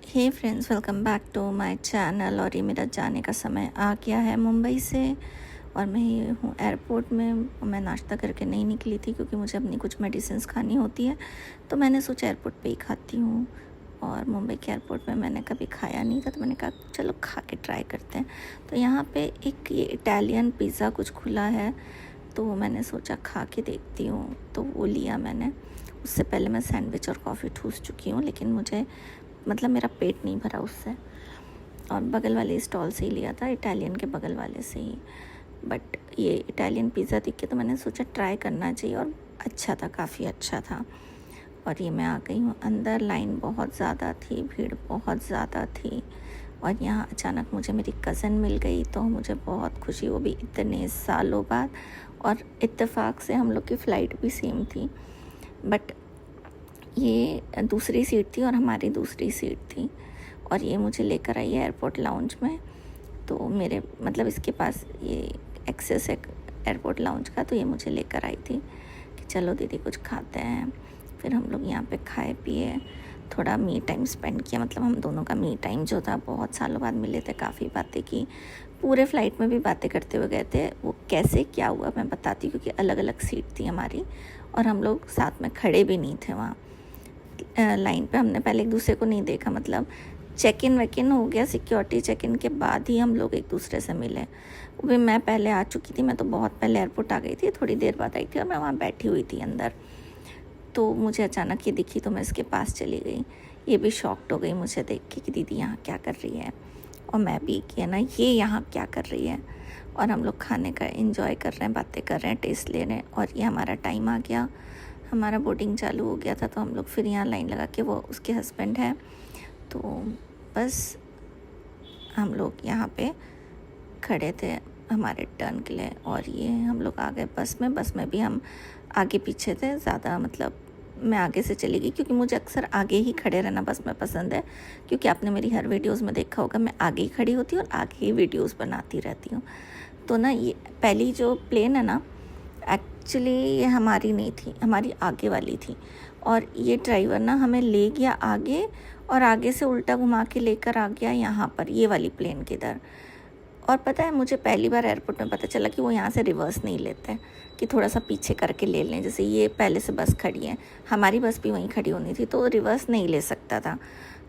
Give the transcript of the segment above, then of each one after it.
Hey friends, welcome back to my channel. और ये मेरा जाने का समय आ गया है मुंबई से। और मैं ये हूँ एयरपोर्ट में। मैं नाश्ता करके नहीं निकली थी क्योंकि मुझे अपनी कुछ मेडिसिन खानी होती है, तो मैंने सोचा एयरपोर्ट पे ही खाती हूँ। और मुंबई के एयरपोर्ट में मैंने कभी खाया नहीं था, तो मैंने कहा चलो खा के ट्राई करते हैं। तो यहाँ पे एक ये इटालियन पिज़्ज़ा कुछ खुला है, तो मैंने सोचा खा के देखती हूँ, तो वो लिया मैंने। उससे पहले मैं सैंडविच और कॉफ़ी ठूस चुकी हूँ, लेकिन मुझे मतलब मेरा पेट नहीं भरा उससे। और बगल वाले स्टॉल से ही लिया था, इटालियन के बगल वाले से ही। बट ये इटालियन पिज़्ज़ा देख के तो मैंने सोचा ट्राई करना चाहिए, और अच्छा था, काफ़ी अच्छा था। और ये मैं आ गई हूँ अंदर। लाइन बहुत ज़्यादा थी, भीड़ बहुत ज़्यादा थी। और यहाँ अचानक मुझे मेरी कज़न मिल गई, तो मुझे बहुत खुशी, वो भी इतने सालों बाद। और इत्तेफाक से हम लोग की फ़्लाइट भी सेम थी, बट ये दूसरी सीट थी और हमारी दूसरी सीट थी। और ये मुझे लेकर आई एयरपोर्ट लाउंज में। तो मेरे मतलब इसके पास ये एक्सेस है एयरपोर्ट लाउंज का, तो ये मुझे लेकर आई थी कि चलो दीदी कुछ खाते हैं। फिर हम लोग यहाँ पे खाए पिए, थोड़ा मी टाइम स्पेंड किया। मतलब हम दोनों का मी टाइम जो था, बहुत सालों बाद मिले थे, काफ़ी बातें की। पूरे फ़्लाइट में भी बातें करते हुए गए थे। वो कैसे क्या हुआ मैं बताती, क्योंकि अलग अलग सीट थी हमारी और हम लोग साथ में खड़े भी नहीं थे वहाँ लाइन पे। हमने पहले एक दूसरे को नहीं देखा, मतलब चेक इन वेक इन हो गया, सिक्योरिटी चेक इन के बाद ही हम लोग एक दूसरे से मिले। वो भी मैं पहले आ चुकी थी, मैं तो बहुत पहले एयरपोर्ट आ गई थी, थोड़ी देर बाद आई थी और मैं वहाँ बैठी हुई थी अंदर। तो मुझे अचानक ये दिखी, तो मैं इसके पास चली गई। ये भी शॉक्ड हो गई मुझे देख के कि दीदी यहाँ क्या कर रही है, और मैं भी कि है ना ये यहाँ क्या कर रही है। और हम लोग खाने का एंजॉय कर रहे हैं, बातें कर रहे हैं, टेस्ट ले रहे हैं। और ये हमारा टाइम आ गया, हमारा बोर्डिंग चालू हो गया था, तो हम लोग फिर यहाँ लाइन लगा के, वो उसके हस्बैंड है, तो बस हम लोग यहाँ पे खड़े थे हमारे टर्न के लिए। और ये हम लोग आ गए बस में भी हम आगे पीछे थे ज़्यादा। मतलब मैं आगे से चली गई क्योंकि मुझे अक्सर आगे ही खड़े रहना बस में पसंद है, क्योंकि आपने मेरी हर वीडियोस में देखा होगा मैं आगे ही खड़ी होती हूँ और आगे ही वीडियोस बनाती रहती हूँ। तो ना ये पहली जो प्लेन है ना, एक्चुअली ये हमारी नहीं थी, हमारी आगे वाली थी। और ये ड्राइवर ना हमें ले गया आगे, और आगे से उल्टा घुमा के लेकर आ गया यहाँ पर, ये वाली प्लेन के इधर। और पता है, मुझे पहली बार एयरपोर्ट में पता चला कि वो यहाँ से रिवर्स नहीं लेते हैं, कि थोड़ा सा पीछे करके ले लें। जैसे ये पहले से बस खड़ी है, हमारी बस भी वहीं खड़ी होनी थी, तो रिवर्स नहीं ले सकता था।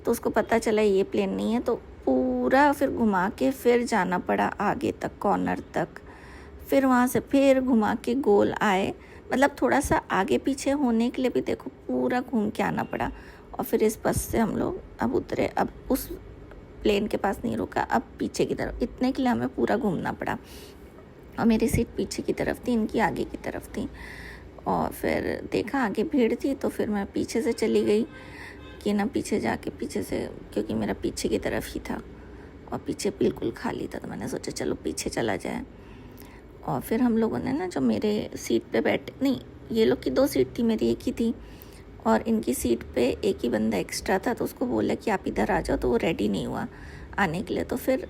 तो उसको पता चला ये प्लेन नहीं है, तो पूरा फिर घुमा के फिर जाना पड़ा आगे तक, कॉर्नर तक। फिर वहाँ से फिर घुमा के गोल आए, मतलब थोड़ा सा आगे पीछे होने के लिए भी देखो पूरा घूम के आना पड़ा। और फिर इस बस से हम लोग अब उतरे, अब उस प्लेन के पास नहीं रुका, अब पीछे की तरफ, इतने के लिए हमें पूरा घूमना पड़ा। और मेरी सीट पीछे की तरफ थी, इनकी आगे की तरफ थी। और फिर देखा आगे भीड़ थी, तो फिर मैं पीछे से चली गई कि ना पीछे जाके पीछे से, क्योंकि मेरा पीछे की तरफ ही था और पीछे बिल्कुल खाली था, तो मैंने सोचा चलो पीछे चला जाए। और फिर हम लोगों ने ना, जो मेरे सीट पे बैठे, नहीं ये लोग की 2 सीट थी, मेरी एक ही थी, और इनकी सीट पे एक ही बंदा एक्स्ट्रा था, तो उसको बोला कि आप इधर आ जाओ, तो वो रेडी नहीं हुआ आने के लिए। तो फिर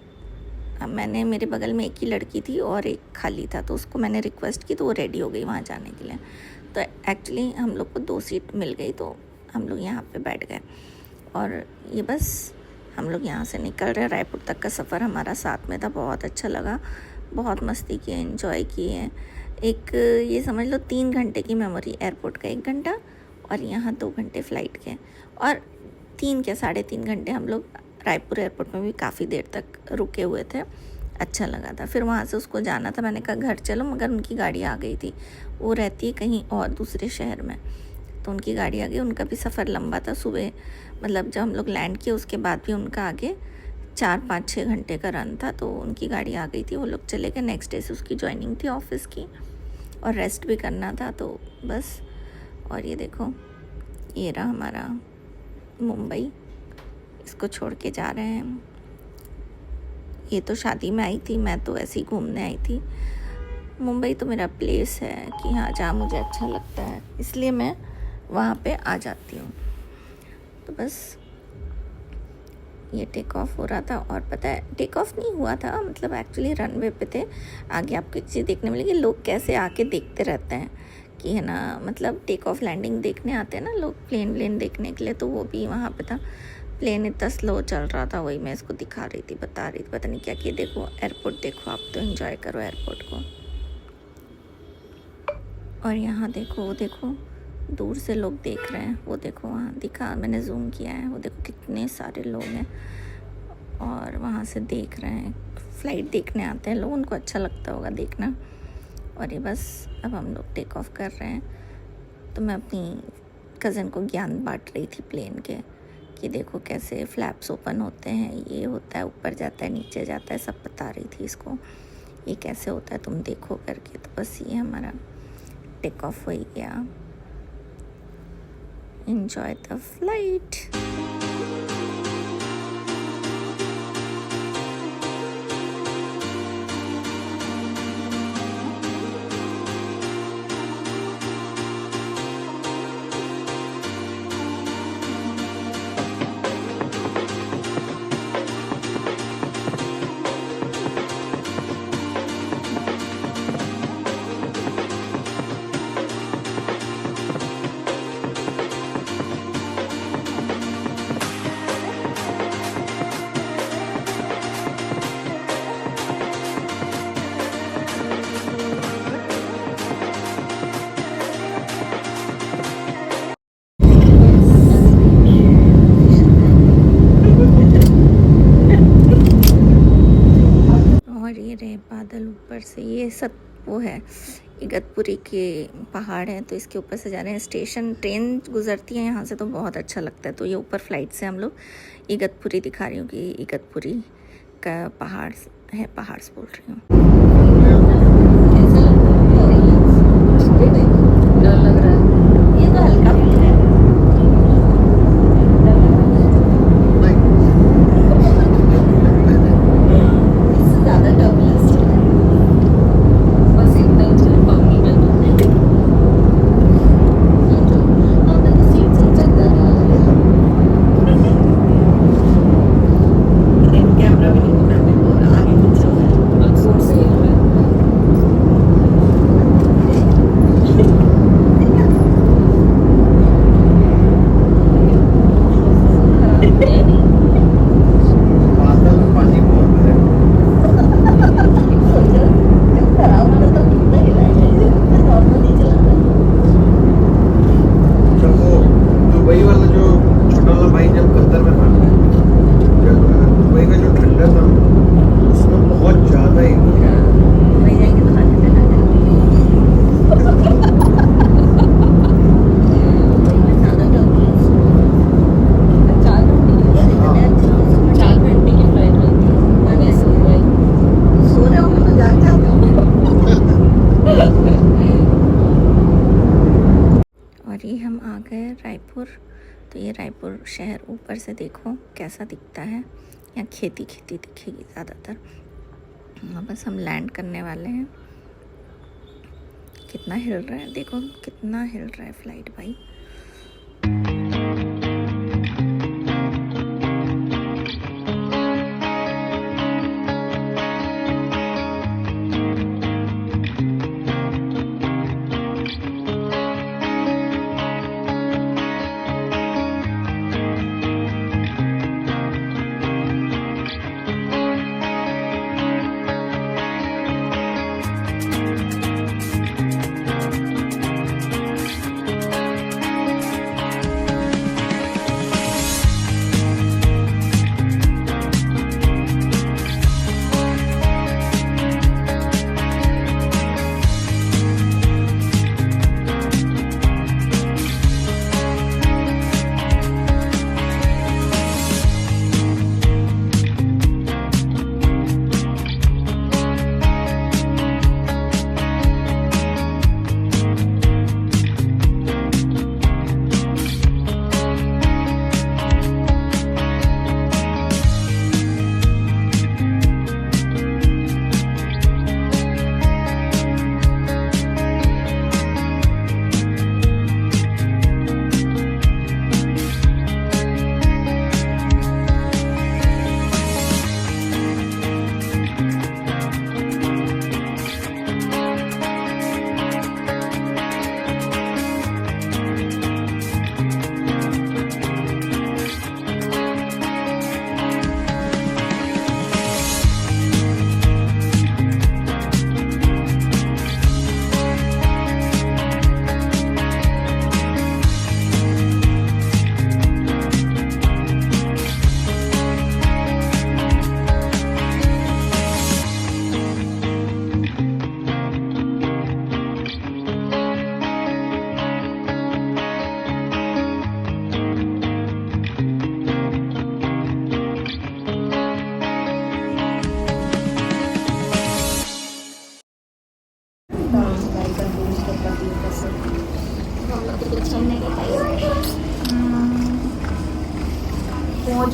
मैंने, मेरे बगल में एक ही लड़की थी और एक खाली था, तो उसको मैंने रिक्वेस्ट की, तो वो रेडी हो गई वहाँ जाने के लिए। तो एक्चुअली हम लोग को 2 सीट मिल गई, तो हम लोग यहाँ पे बैठ गए। और ये बस हम लोग यहाँ से निकल रहे। रायपुर तक का सफ़र हमारा साथ में था, बहुत अच्छा लगा, बहुत मस्ती की, एंजॉय किए। एक ये समझ लो 3 घंटे की मेमोरी, एयरपोर्ट का 1 घंटा और यहाँ 2 घंटे फ़्लाइट के, और 3 क्या 3.5 घंटे हम लोग रायपुर एयरपोर्ट में भी काफ़ी देर तक रुके हुए थे। अच्छा लगा था। फिर वहाँ से उसको जाना था, मैंने कहा घर चलो, मगर उनकी गाड़ी आ गई थी, वो रहती है कहीं और दूसरे शहर में, तो उनकी गाड़ी आ गई। उनका भी सफ़र लंबा था, सुबह मतलब जब हम लोग लैंड किए उसके बाद भी उनका आगे 4-5-6 घंटे का रन था, तो उनकी गाड़ी आ गई थी, वो लोग चले गए। नेक्स्ट डे से उसकी ज्वाइनिंग थी ऑफिस की, और रेस्ट भी करना था, तो बस। और ये देखो, ये रहा हमारा मुंबई, इसको छोड़ के जा रहे हैं। ये तो शादी में आई थी, मैं तो ऐसे ही घूमने आई थी। मुंबई तो मेरा प्लेस है कि हाँ, जहाँ मुझे अच्छा लगता है, इसलिए मैं वहाँ पे आ जाती हूँ। तो बस ये टेक ऑफ हो रहा था, और पता है टेक ऑफ नहीं हुआ था, मतलब एक्चुअली रनवे पे थे। आगे आपको एक चीज़ देखने मिलेगी, लोग कैसे आके देखते रहते हैं कि है ना, मतलब टेक ऑफ लैंडिंग देखने आते हैं ना लोग, प्लेन देखने के लिए, तो वो भी वहाँ पे था। प्लेन इतना स्लो चल रहा था, वही मैं इसको दिखा रही थी, बता रही थी, पता नहीं क्या कि देखो एयरपोर्ट देखो, आप तो एंजॉय करो एयरपोर्ट को। और यहाँ देखो, वो देखो दूर से लोग देख रहे हैं, वो देखो वहाँ दिखा, मैंने जूम किया है, वो देखो कितने सारे लोग हैं और वहाँ से देख रहे हैं। फ़्लाइट देखने आते हैं लोग, उनको अच्छा लगता होगा देखना। और ये बस अब हम लोग टेक ऑफ कर रहे हैं। तो मैं अपनी कज़न को ज्ञान बांट रही थी प्लेन के कि देखो कैसे फ्लैप्स ओपन होते हैं, ये होता है, ऊपर जाता है, नीचे जाता है, सब बता रही थी इसको, ये कैसे होता है तुम देखो करके। तो बस ये हमारा टेक ऑफ हो गया। Enjoy the flight. ये रहे बादल ऊपर से, ये सब वो है इगतपुरी के पहाड़ हैं, तो इसके ऊपर से जा रहे हैं। स्टेशन ट्रेन गुजरती है यहाँ से, तो बहुत अच्छा लगता है। तो ये ऊपर फ्लाइट से हम लोग इगतपुरी दिखा रही हूँ कि इगतपुरी का पहाड़ है, पहाड़ से बोल रही हूँ। डर लग रहा है, ये तो हल्का फील है। और ये हम आ गए रायपुर। तो ये रायपुर शहर ऊपर से देखो कैसा दिखता है, यहाँ खेती खेती दिखेगी ज़्यादातर। हाँ बस हम लैंड करने वाले हैं। कितना हिल रहा है, देखो कितना हिल रहा है फ्लाइट भाई।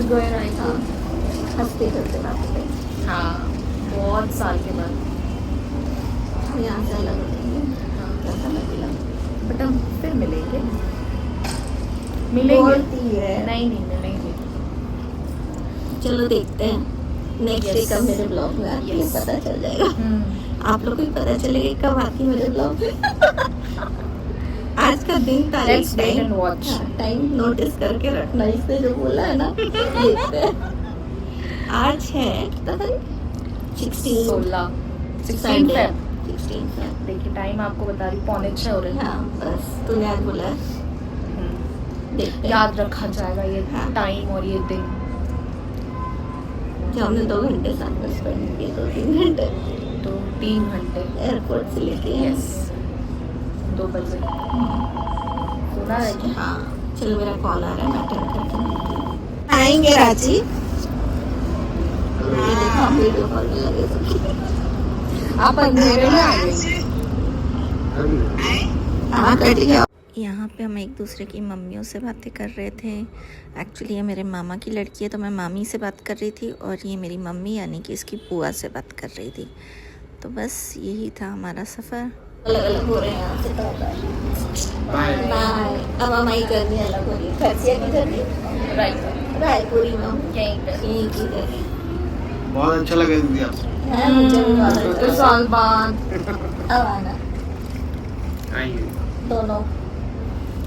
गोयर आई थी। हंसते खेलते वापस गए। हाँ, बहुत साल के बाद। यहाँ से अलग हो जाएंगे। हाँ, कैसा लगेगा? बट हम फिर मिलेंगे। मिलेंगे। बोलती है। नहीं मिलेंगे। चलो देखते हैं नेक्स्ट डे कब मेरे ब्लॉग में आती है, पता चल जाएगा। आप लोग को भी पता चलेगा कब आती है मेरे ब्लॉग में। आज का दिन Let's wait and watch. Time notice करके रखना, इसने जो बोला है ना। देखते हैं। आज है कितना तारीख? 16 16 16 देखिए टाइम आपको बता रही 5:45 हो रहे हैं। हाँ बस तूने आज बोला है। देखते हैं। याद रखा जाएगा ये हाँ। टाइम और ये दिन। जो हमने 2 घंटे साथ में स्पेंड किए, 2-3 घंटे तो 3 घंटे। एयरपोर्ट से लेके यस 2 बजे सुना है क्या? हाँ चलो मेरा कॉल आ रहा है, मैं अटेंड करके मिलती हूँ। आएंगे रांची। ये देखो हम वीडियो कॉल में लगे थे। आप अंधेरे में आ गए। हाँ कट गया। यहाँ पे हम एक दूसरे की मम्मियों से बातें कर रहे थे। एक्चुअली ये मेरे मामा की लड़की है तो मैं मामी से बात कर रही थी और ये मेरी मम्मी यानी कि इसकी बुआ से बात कर रही थी। तो बस यही था हमारा सफ़र। अलग अलग हो रहे हैं यहाँ से। Bye bye. अब हमारी जर्नी अलग हो रही है। खर्चिया की जर्नी रायपुरी में यहीं पे यहीं की जर्नी। बहुत अच्छा लगा दीदी आपसे। है मुझे भी बहुत अच्छा तो लगा। साल बाद अब आना आएंगे दोनों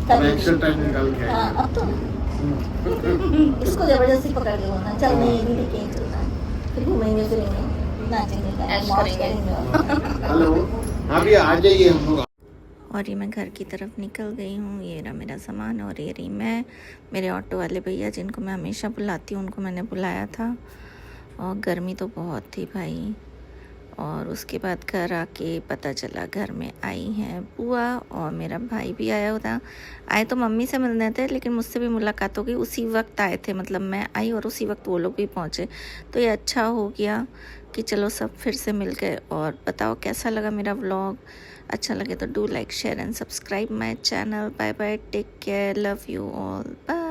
अब एक्शन टाइम निकाल के हाँ आएंगे। अब तो इसको जबरदस्ती पकड़ के बोलना चल नहीं ये भी लेके ही चलना है, फिर घूमेंगे फिरेंगे नाचेंगे ऐश मौज करेंगे। करेंगे। हेलो हाँ भैया आ जाइए हम लोग। और ये मैं घर की तरफ निकल गई हूँ। ये रहा मेरा सामान और ये रही मैं। मेरे ऑटो वाले भैया जिनको मैं हमेशा बुलाती हूँ उनको मैंने बुलाया था। और गर्मी तो बहुत थी भाई। और उसके बाद घर आके पता चला घर में आई हैं बुआ और मेरा भाई भी आया होता। आए तो मम्मी से मिलने थे लेकिन मुझसे भी मुलाकात हो गई। उसी वक्त आए थे, मतलब मैं आई और उसी वक्त वो लोग भी पहुँचे। तो ये अच्छा हो गया कि चलो सब फिर से मिल गए। और बताओ कैसा लगा मेरा व्लॉग। अच्छा लगे तो do like share and subscribe my channel. Bye bye, take care, love you all, bye.